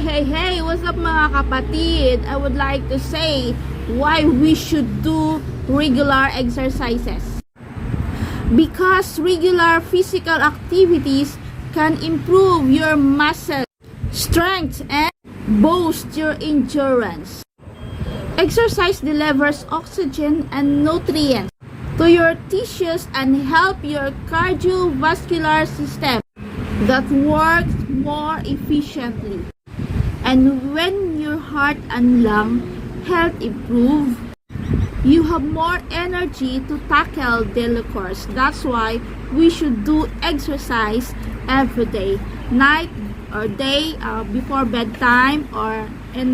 Hey, what's up mga kapatid? I would like to say why we should do regular exercises. Because regular physical activities can improve your muscle strength and boost your endurance. Exercise delivers oxygen and nutrients to your tissues and help your cardiovascular system that works more efficiently. And when your heart and lung health improve, you have more energy to tackle daily chores. That's why we should do exercise every day, night or day, before bedtime or in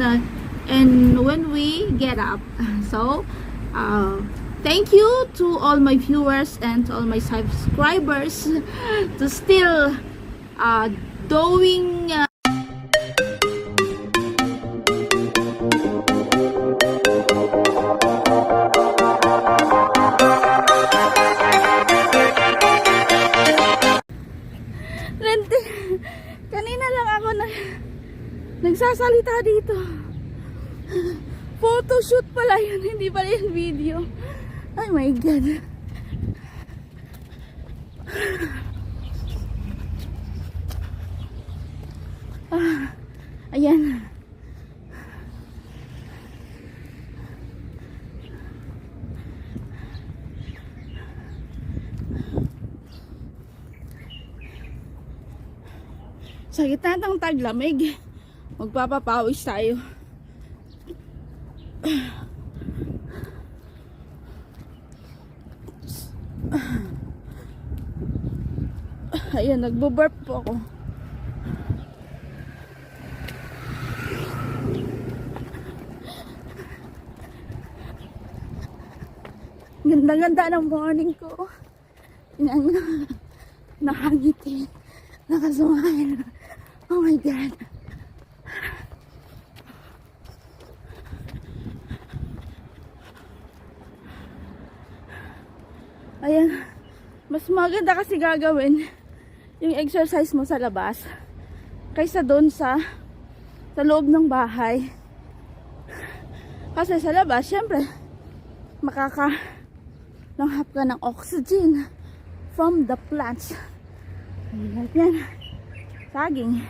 when we get up. So, thank you to all my viewers and to all my subscribers to still doing. Kanina lang ako nagsasalita dito. Photoshoot pala yun, hindi pala yung video. Oh my God. Ayan. Sa gitna ng taglamig, magpapapawis tayo. Ayan, nagbo-burp po ako. Ganda-ganda ng morning ko. Nakangiti. Nakasumay. Oh my God. Ayan. Mas maganda kasi gagawin yung exercise mo sa labas kaysa doon sa loob ng bahay. Kasi sa labas, syempre, makakalanghap ka ng oxygen from the plants. Yan. Saging.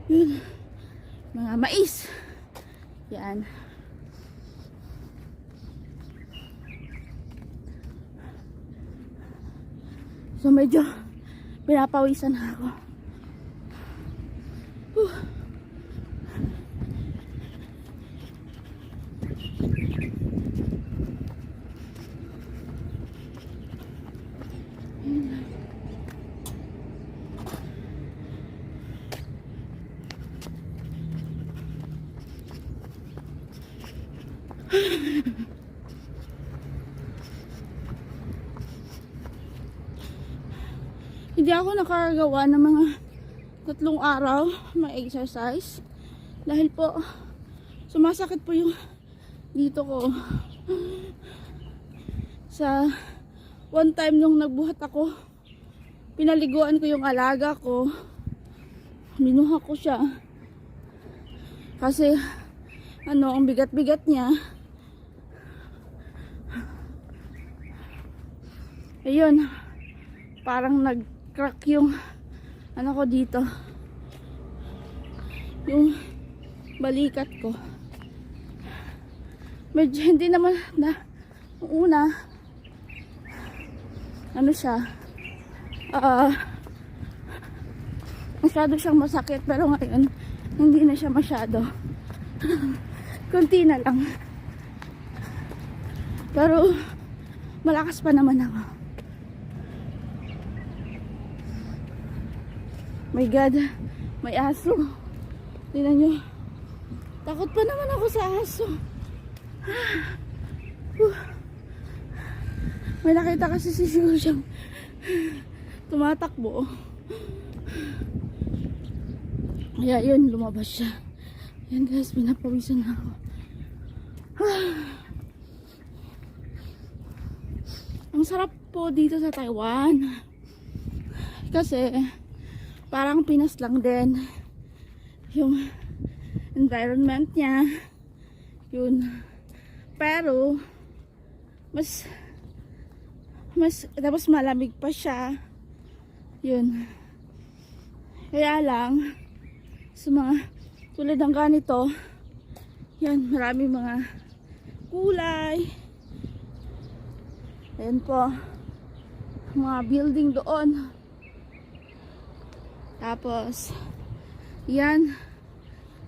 Yun. Mga mais. Yan. So medyo pinapawisan na ako. Hindi ako nakagawa ng mga 3 araw may exercise dahil po sumasakit po yung dito ko. Sa one time nung nagbuhat ako, pinaliguan ko yung alaga ko, minuha ko siya kasi ang bigat-bigat niya. Ayun, parang nag-crack yung ko dito, yung balikat ko. Medyo hindi naman na una siya masyado siyang masakit, pero ngayon hindi na siya masyado. Kunti na lang, pero malakas pa naman ako. My God, may aso. Tingnan nyo. Takot pa naman ako sa aso. May nakita kasi si Shul siyang tumatakbo. Kaya yun, lumabas siya. Yan guys, pinapawisan na ako. Ang sarap po dito sa Taiwan. Kasi parang Pinas lang din yung environment niya. Yun. Pero mas tapos malamig pa siya. Yun. Kaya lang sa mga tulad ng ganito, yan, marami mga kulay. Ayan po, mga building doon. Tapos yan,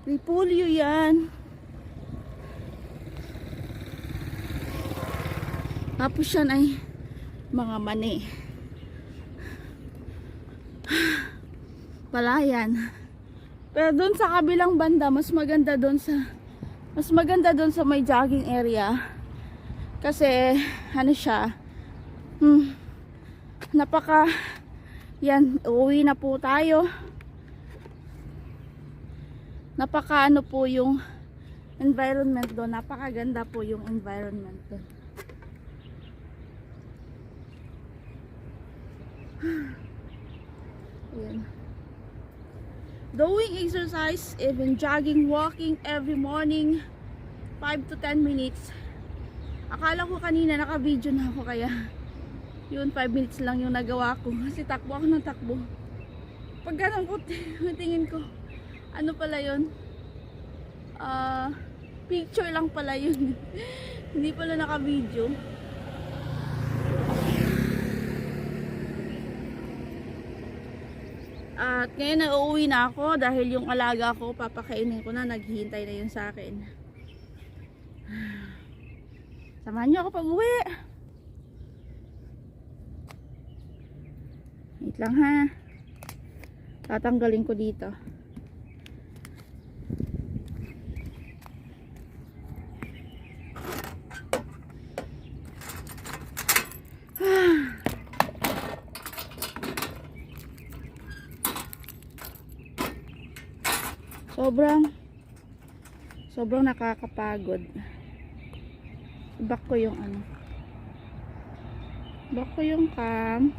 repolyo yan. Tapos yan ay mga mani. Palayan. Pero doon sa kabilang banda, mas maganda doon sa may jogging area. Kasi ano siya, yan, uuwi na po tayo. Napaka ano po yung environment doon, napakaganda po yung environment doon. Ayan. Doing exercise, even jogging, walking every morning 5 to 10 minutes. Akala ko kanina naka-video na ako, kaya yun, 5 minutes lang yung nagawa ko kasi takbo ako ng takbo. Pag ganun ko tingin ko, ano pala yun, picture lang pala yun. Hindi pala naka-video. At ngayon nauuwi na ako dahil yung alaga ko, papakainin ko na, naghihintay na yun sa akin. Samahan niyo ako pag uwi. Wait lang ha. Tatanggalin ko dito. Sobrang nakakapagod. Back ko yung ano. Back ko yung cam.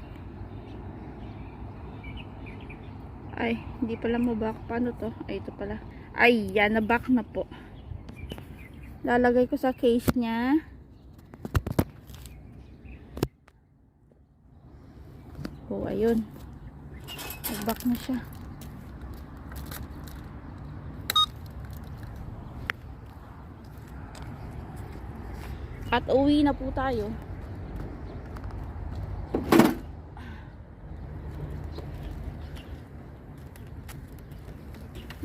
Ay, hindi pala maback. Paano to? Ay, ito pala. Ay, yan, na-back na po. Lalagay ko sa case niya. Oh, ayun. Nag-back na siya. At uwi na po tayo.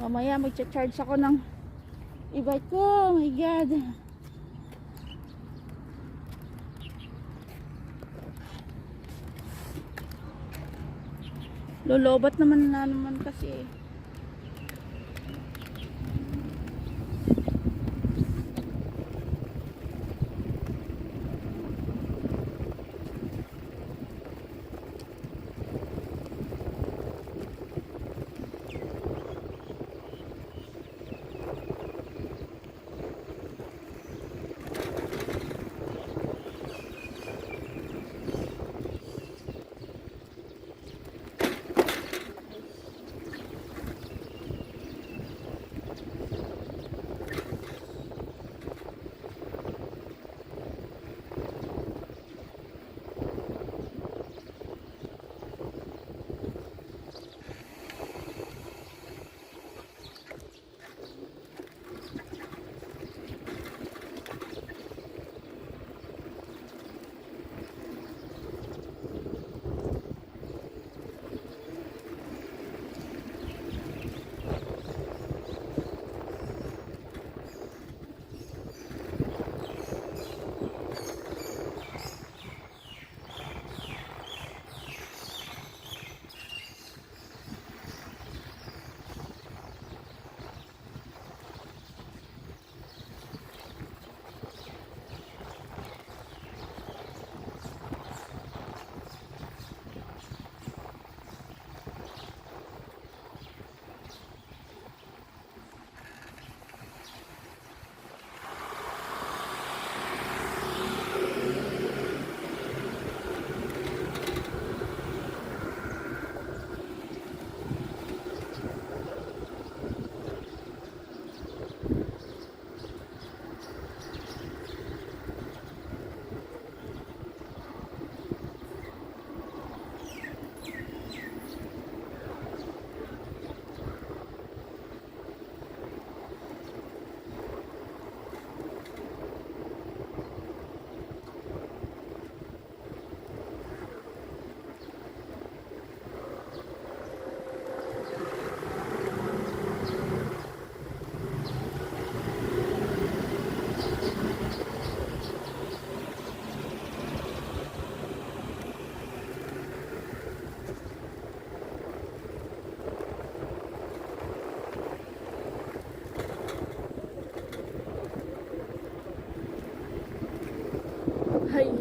Mamaya magcha-charge ako ng e-bike ko. Oh my God. Lolobat naman kasi.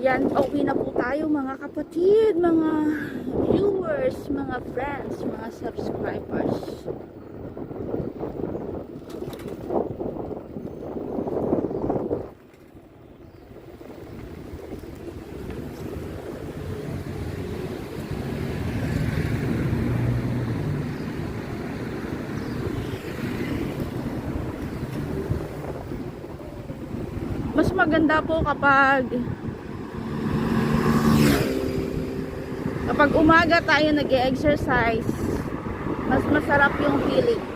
Yan, pauwi na po tayo mga kapatid, mga viewers, mga friends, mga subscribers. Mas maganda po kapag umaga tayo nag-e-exercise, mas masarap yung feeling.